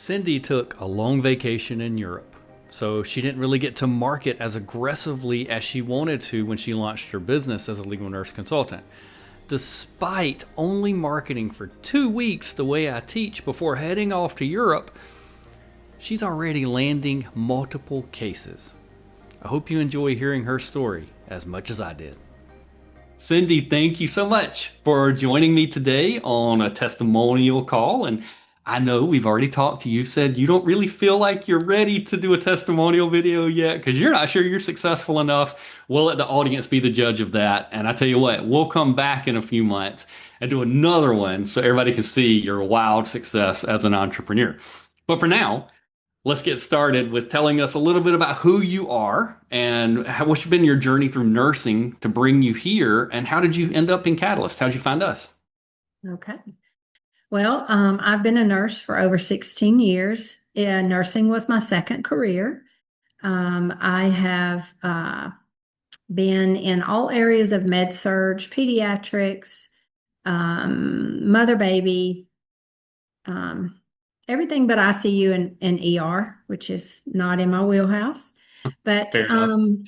Cindy took a long vacation in Europe, so she didn't really get to market as aggressively as she wanted to when she launched her business as a legal nurse consultant. Despite only marketing for 2 weeks the way I teach before heading off to Europe, she's already landing multiple cases. I hope you enjoy hearing her story as much as I did. Cindy, thank you so much for joining me today on a testimonial call. And I know we've already talked to you, said you don't really feel like you're ready to do a testimonial video yet because you're not sure you're successful enough. We'll let the audience be the judge of that. And I tell you what, we'll come back in a few months and do another one so everybody can see your wild success as an entrepreneur. But for now, let's get started with telling us a little bit about who you are and what's been your journey through nursing to bring you here, and how did you end up in Catalyst? How did you find us? Okay. Well, I've been a nurse for over 16 years. Nursing was my second career. I have been in all areas of med surg, pediatrics, mother baby, everything but ICU and ER, which is not in my wheelhouse. But Fair enough.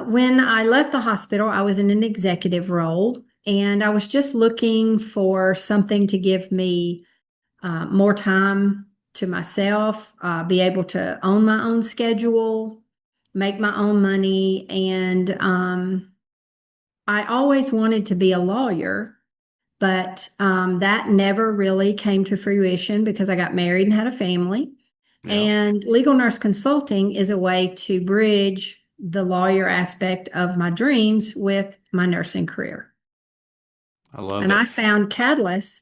when I left the hospital, I was in an executive role, and I was just looking for something to give me more time to myself, be able to own my own schedule, make my own money. And I always wanted to be a lawyer, but that never really came to fruition because I got married and had a family. Yeah, And legal nurse consulting is a way to bridge the lawyer aspect of my dreams with my nursing career. I love And it. I found Catalyst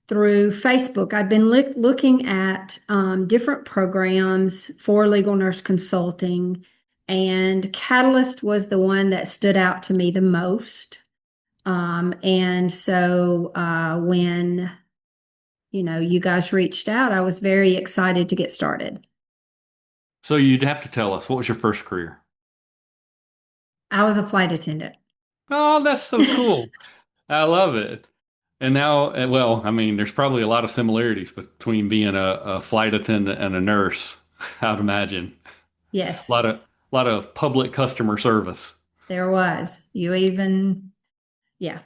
through Facebook. I've been looking at different programs for legal nurse consulting, and Catalyst was the one that stood out to me the most. And so when you guys reached out, I was very excited to get started. So you'd have to tell us, what was your first career? I was a flight attendant. Oh, that's so cool. I love it. And now, well, I mean, there's probably a lot of similarities between being a flight attendant and a nurse, I'd imagine. A Yes, lot of public customer service. there was. You even, yeah,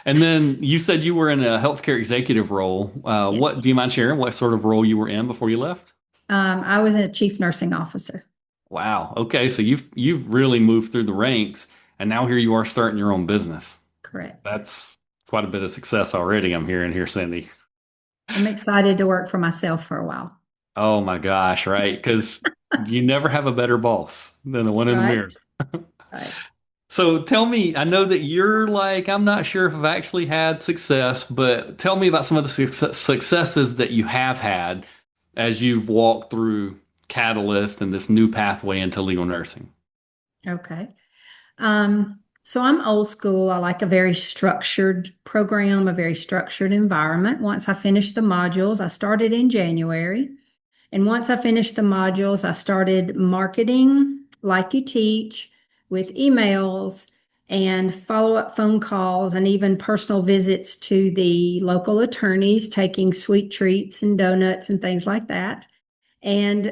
And then you said you were in a healthcare executive role. yeah. What do you mind sharing what sort of role you were in before you left? I was a chief nursing officer. Wow. Okay, so you've really moved through the ranks, and now here you are starting your own business. Correct. That's quite a bit of success already, I'm hearing here, Cindy. I'm excited to work for myself for a while. Oh my gosh, right? Because you never have a better boss than the one in the Right? mirror. Right. So tell me, I know that you're like, I'm not sure if I've actually had success, but tell me about some of the successes that you have had as you've walked through Catalyst and this new pathway into legal nursing. Okay. So I'm old school. I like a very structured program, a very structured environment. Once I finished the modules, I started in January. And once I finished the modules, I started marketing like you teach with emails and follow-up phone calls and even personal visits to the local attorneys, taking sweet treats and donuts and things like that. And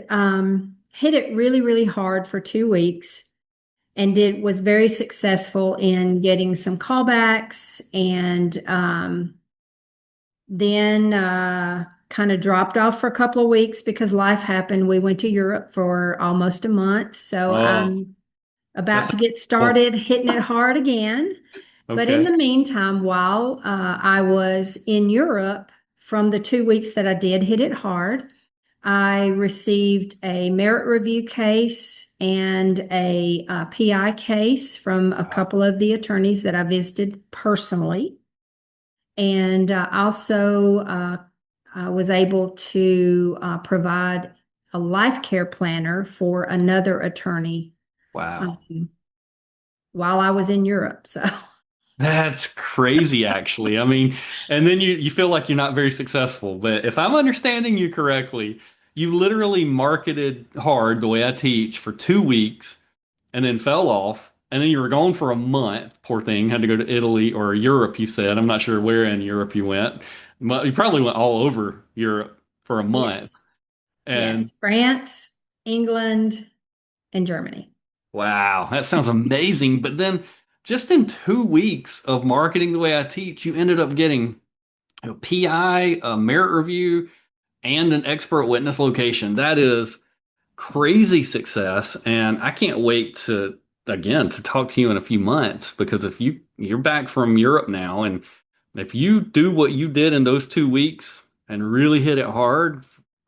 hit it really, really hard for 2 weeks, and did was very successful in getting some callbacks, and then kind of dropped off for a couple of weeks because life happened. We went to Europe for almost a month. So Oh, I'm about that's to get cool. started hitting it hard again. But in Okay. the meantime, while I was in Europe, from the 2 weeks that I did hit it hard, I received a merit review case and a, PI case from a Wow. couple of the attorneys that I visited personally. And also I was able to provide a life care planner for another attorney Wow. um, while I was in Europe. So, That's crazy, actually. I mean, and then you feel like you're not very successful. But if I'm understanding you correctly, you literally marketed hard the way I teach for 2 weeks and then fell off. And then you were gone for a month. Poor thing, had to go to Italy or Europe, you said. I'm not sure where in Europe you went. You probably went all over Europe. for a month. Yes. And Yes. France, England, and Germany. wow, that sounds amazing. But then just in 2 weeks of marketing the way I teach, you ended up getting a PI, a merit review, and an expert witness location. That is crazy success. And I can't wait to, again, to talk to you in a few months because if you're back from Europe now, and if you do what you did in those 2 weeks and really hit it hard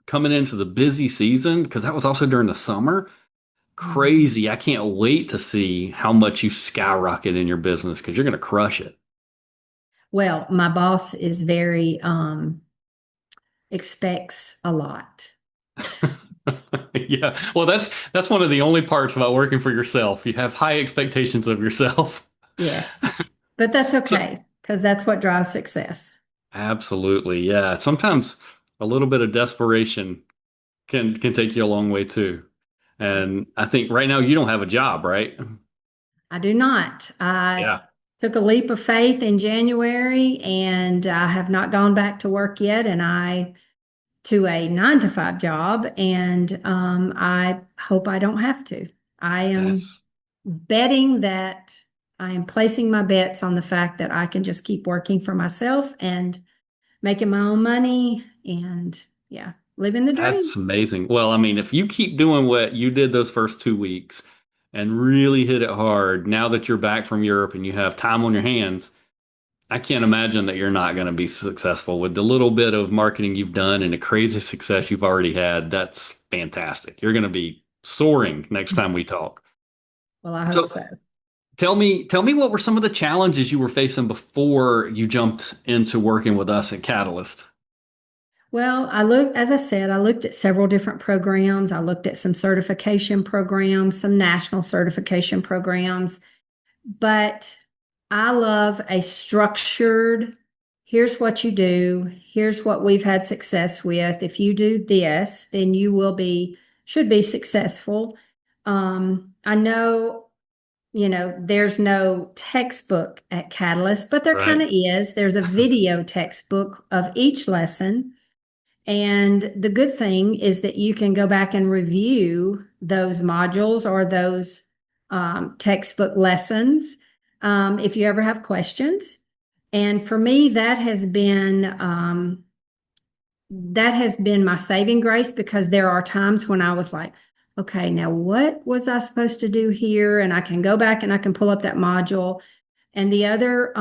coming into the busy season, because that was also during the summer, Mhm. crazy. I can't wait to see how much you skyrocket in your business because you're going to crush it. Well, my boss is very expects a lot. Yeah. Well, that's one of the only parts about working for yourself. You have high expectations of yourself. Yes. But that's So, okay because that's what drives success. absolutely. Yeah. Sometimes a little bit of desperation can take you a long way too. And I think right now you don't have a job, right? I do not. I Yeah. took a leap of faith in January and I have not gone back to work yet. And I to a 9 to 5 job, and I hope I don't have to. I am That's betting that I am placing my bets on the fact that I can just keep working for myself and making my own money and yeah, living the dream. That's amazing. Well, I mean, if you keep doing what you did those first 2 weeks and really hit it hard, now that you're back from Europe and you have time on your hands, I can't imagine that you're not going to be successful with the little bit of marketing you've done and the crazy success you've already had. That's fantastic. You're going to be soaring next time we talk. Well, I hope So so. tell me what were some of the challenges you were facing before you jumped into working with us at Catalyst? Well, as I said, I looked at several different programs. I looked at some certification programs, some national certification programs. But I love a structured, here's what you do, here's what we've had success with. If you do this, then you should be successful. I know, there's no textbook at Catalyst, but there kind Right. of is. There's a video textbook of each lesson. And the good thing is that you can go back and review those modules or those textbook lessons if you ever have questions. And for me, that has been my saving grace because there are times when I was like, okay, now what was I supposed to do here? And I can go back and I can pull up that module. And the other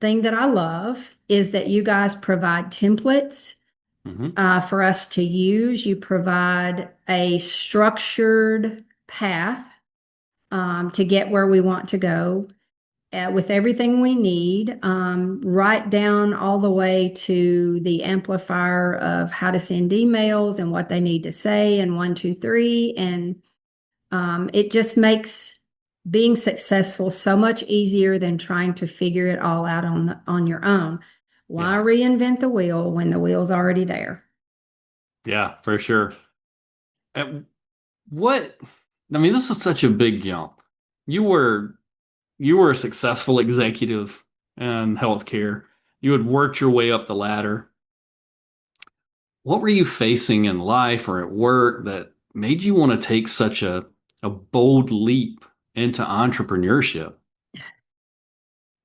thing that I love is that you guys provide templates Hmm. for us to use. You provide a structured path to get where we want to go with everything we need, right down all the way to the amplifier of how to send emails and what they need to say and 1, 2, 3. And it just makes being successful so much easier than trying to figure it all out on your own. Why Yeah. reinvent the wheel when the wheel's already there? Yeah, for sure. Uh, What, I mean, this is such a big jump. You were you were a successful executive in healthcare. You had worked your way up the ladder. What were you facing in life or at work that made you want to take such a bold leap into entrepreneurship?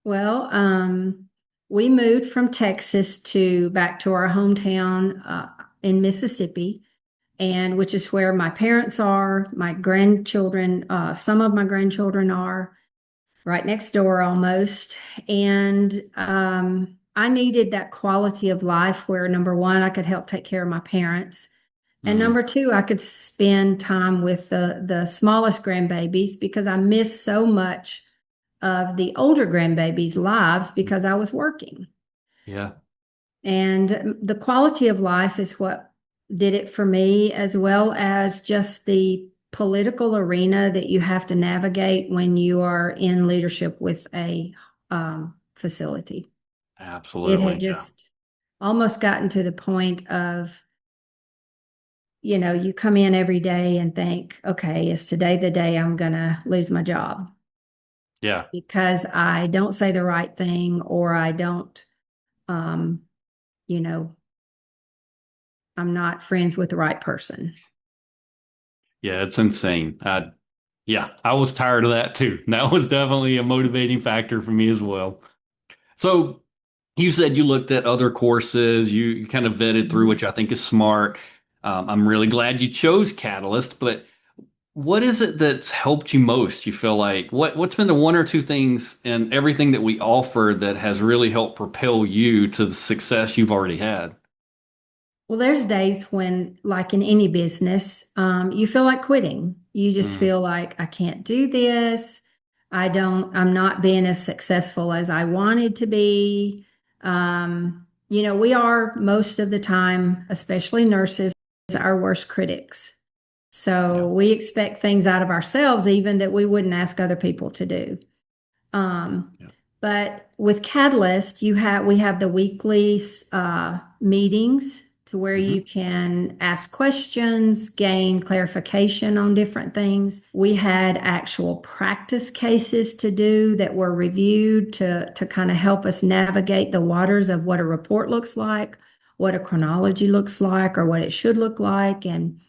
Well, we moved from Texas to back to our hometown in Mississippi, and which is where my parents are, my grandchildren, some of my grandchildren are right next door almost. And I needed that quality of life where number one, I could help take care of my parents. And Hmm. number two, I could spend time with the smallest grandbabies because I missed so much of the older grandbabies' lives because I was working. Yeah, And the quality of life is what did it for me, as well as just the political arena that you have to navigate when you are in leadership with a facility. It had absolutely. Yeah. just almost gotten to the point of, you come in every day and think, okay, is today the day I'm going to lose my job Yeah. because I don't say the right thing or I don't, um, you know, I'm not friends with the right person. Yeah, it's insane. Yeah, I was tired of that too. That was definitely a motivating factor for me as well. So you said you looked at other courses, you kind of vetted through, Mhm. which I think is smart. I'm really glad you chose Catalyst, but what is it that's helped you most? You feel like what's been the one or two things in everything that we offer that has really helped propel you to the success you've already had? Well, there's days when, like in any business, you feel like quitting. You just Mm, feel like I can't do this. I'm not being as successful as I wanted to be. We are most of the time, especially nurses, our worst critics. yeah, So we expect things out of ourselves, even that we wouldn't ask other people to do. Um, yeah, but with Catalyst, we have the weekly meetings to where you hmm, can ask questions, gain clarification on different things. We had actual practice cases to do that were reviewed to kind of help us navigate the waters of what a report looks like, what a chronology looks like, or what it should look like, and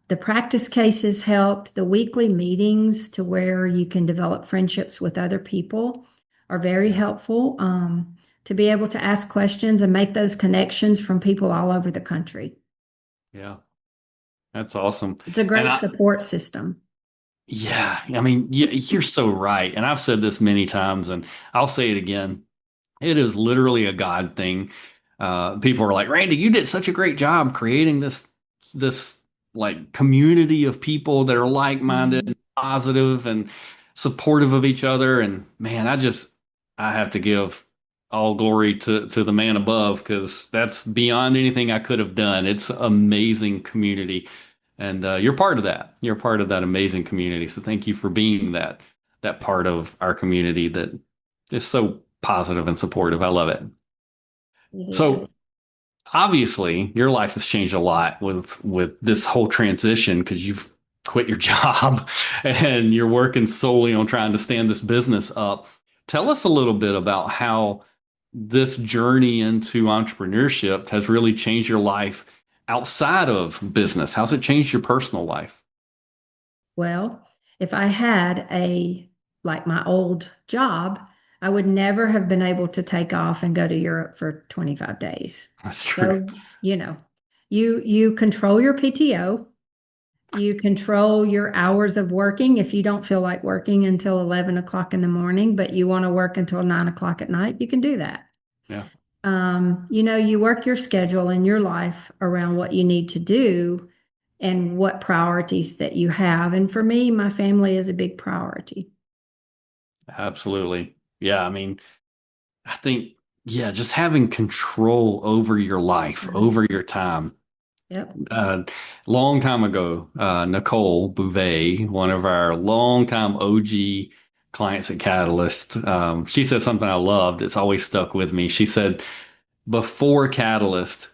the practice cases helped. The weekly meetings to where you can develop friendships with other people are very yeah, helpful, to be able to ask questions and make those connections from people all over the country. yeah. That's awesome. It's a And great support system. yeah, I mean, you're so right. And I've said this many times, and I'll say it again. It is literally a God thing. People are like, Randy, you did such a great job creating this like community of people that are like-minded and Mhm. positive and supportive of each other. And man, I have to give all glory to the man above because that's beyond anything I could have done. It's amazing community, and you're part of that. You're part of that amazing community. So thank you for being that part of our community that is so positive and supportive. I love it. It So is. obviously, your life has changed a lot with this whole transition because you've quit your job and you're working solely on trying to stand this business up. Tell us a little bit about how this journey into entrepreneurship has really changed your life outside of business. How's it changed your personal life? Well, if I had like my old job, I would never have been able to take off and go to Europe for 25 days. That's true. So, you control your PTO, you control your hours of working. If you don't feel like working until 11 o'clock in the morning, but you want to work until 9 o'clock at night, you can do that. Yeah, You work your schedule and your life around what you need to do and what priorities that you have. And for me, my family is a big priority. absolutely. Yeah, I mean, I think, yeah, just having control over your life, Mhm. over your time. Yep. Uh, long time ago, Nicole Bouvet, one of our longtime OG clients at Catalyst, she said something I loved. It's always stuck with me. She said, before Catalyst,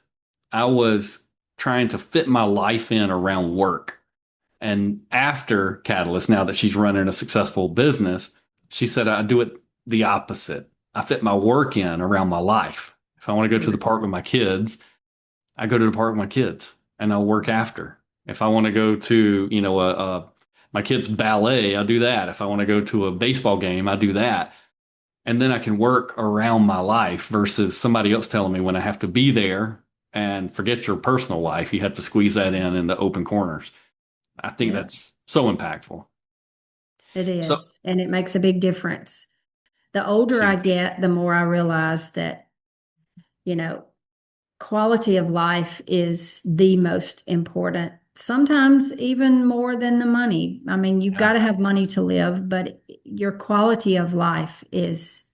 I was trying to fit my life in around work. And after Catalyst, now that she's running a successful business, she said, I do it the opposite. I fit my work in around my life. If I want to go to the park with my kids, I go to the park with my kids and I'll work after. If I want to go to, my kids' ballet, I'll do that. If I want to go to a baseball game, I do that. And then I can work around my life versus somebody else telling me when I have to be there and forget your personal life. You have to squeeze that in the open corners. I think Yep. that's so impactful. It So is. And it makes a big difference. The older I huge. get, the more I realize that, you know, quality of life is the most important, sometimes even more than the money. I mean, you've got Yeah. to have money to live, but your quality of life is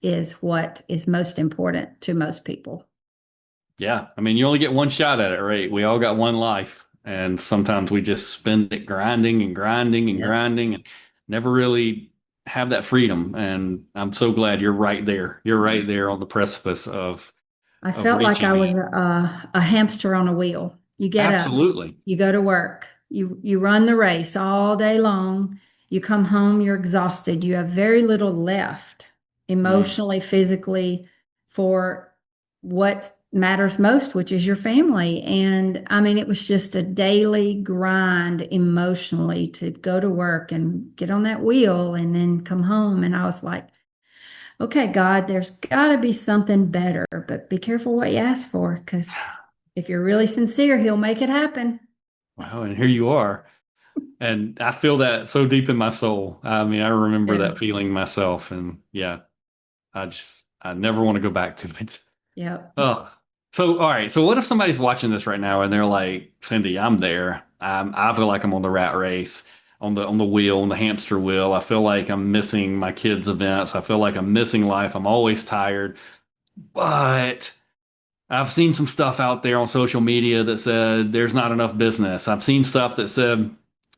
what is most important to most people. Yeah. I mean, you only get one shot at it, right? We all got one life. And sometimes we just spend it grinding and grinding and Yep. grinding and never really have that freedom. And I'm so glad you're right there. You're right there on the precipice I of felt like reaching I was that. a hamster on a wheel. You get up, Absolutely. you go to work, you run the race all day long. You come home, you're exhausted. You have very little left Mm, emotionally, physically for what matters most, which is your family. And I mean, it was just a daily grind emotionally to go to work and get on that wheel and then come home. And I was like, okay, God, there's got to be something better, but be careful what you ask for, because if you're really sincere, He'll make it happen. Wow, and here you are. And I feel that so deep in my soul. I mean, I remember Yeah. that feeling myself. And yeah, I never want to go back to it. Yep. Oh, so all right. So what if somebody's watching this right now and they're like, Cindy, I'm there. I feel like I'm on the rat race, on the wheel, on the hamster wheel. I feel like I'm missing my kids' events. I feel like I'm missing life. I'm always tired. But I've seen some stuff out there on social media that said there's not enough business. I've seen stuff that said,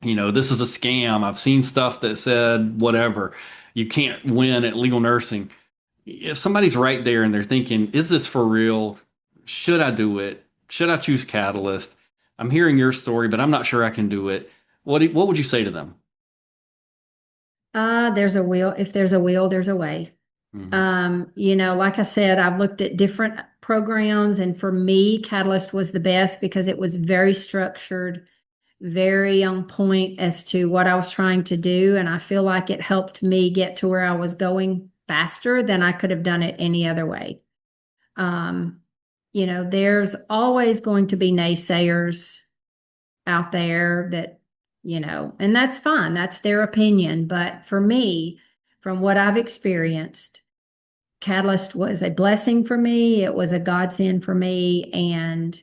this is a scam. I've seen stuff that said whatever. You can't win at legal nursing. If somebody's right there and they're thinking, is this for real? Should I do it? Should I choose Catalyst? I'm hearing your story, but I'm not sure I can do it. What would you say to them? There's a will. If there's a will, there's a way. Hmm. Like I said, I've looked at different programs, and for me, Catalyst was the best because it was very structured, very on point as to what I was trying to do. And I feel like it helped me get to where I was going faster than I could have done it any other way. Um, there's always going to be naysayers out there that, and that's fine. That's their opinion. But for me, from what I've experienced, Catalyst was a blessing for me. It was a godsend for me. And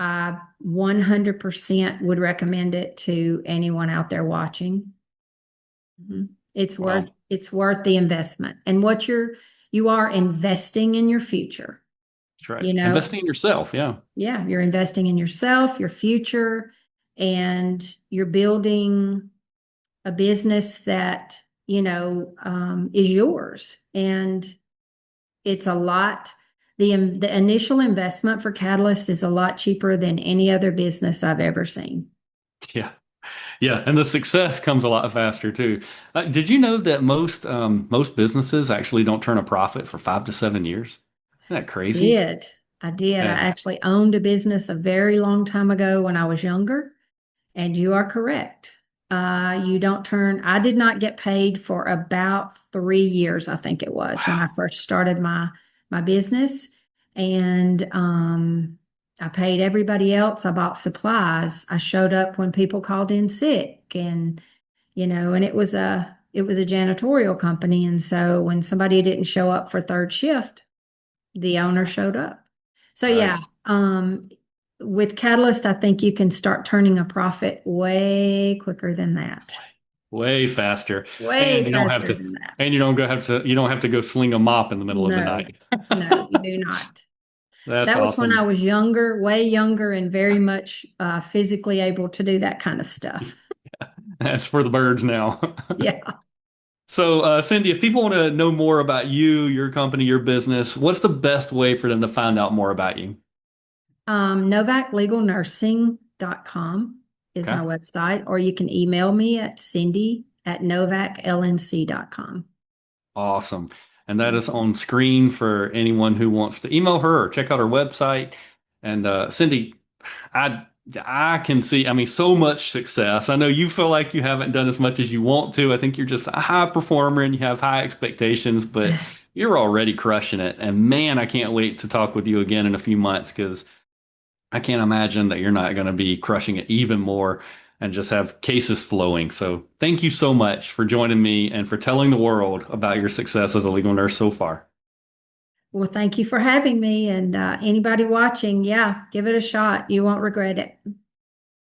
I 100% would recommend it to anyone out there watching. Mhm. Wow, It's worth the investment. And you are investing in your future. that's right. You know, Investing in yourself. Yeah. yeah, you're investing in yourself, your future, and you're building a business that, is yours. And it's a lot, the initial investment for Catalyst is a lot cheaper than any other business I've ever seen. Yeah. Yeah, and the success comes a lot faster too. Did you know that most businesses actually don't turn a profit for 5 to 7 years? Isn't that crazy? Did. I did. I And actually owned a business a very long time ago when I was younger, and you are correct. You don't turn, I did not get paid for about 3 years, I think it was, when I wow, first started my business. And I paid everybody else. I bought supplies. I showed up when people called in sick, and and it was a janitorial company. And so when somebody didn't show up for third shift, the owner showed up. So yeah, right. with Catalyst, I think you can start turning a profit way quicker than that. Way faster. And Way you don't have faster to than that. and you don't have to go sling a mop in the middle of the No, night. no, you do not. That's That was when I awesome. was younger, way younger, and very much physically able to do that kind of stuff. That's for the birds now. Yeah. So, Cindy, if people want to know more about you, your company, your business, what's the best way for them to find out more about you? NovacLegalNursing.com is my Okay. website, or you can email me at cindy@novaclnc.com. Awesome. And that is on screen for anyone who wants to email her or check out her website. And Cindy, I I can see, I mean, so much success. I know you feel like you haven't done as much as you want to. I think you're just a high performer and you have high expectations, but you're already crushing it. And man, I can't wait to talk with you again in a few months because I can't imagine that you're not going to be crushing it even more and just have cases flowing. So thank you so much for joining me and for telling the world about your success as a legal nurse so far. Well, thank you for having me. And anybody watching, yeah, give it a shot. You won't regret it.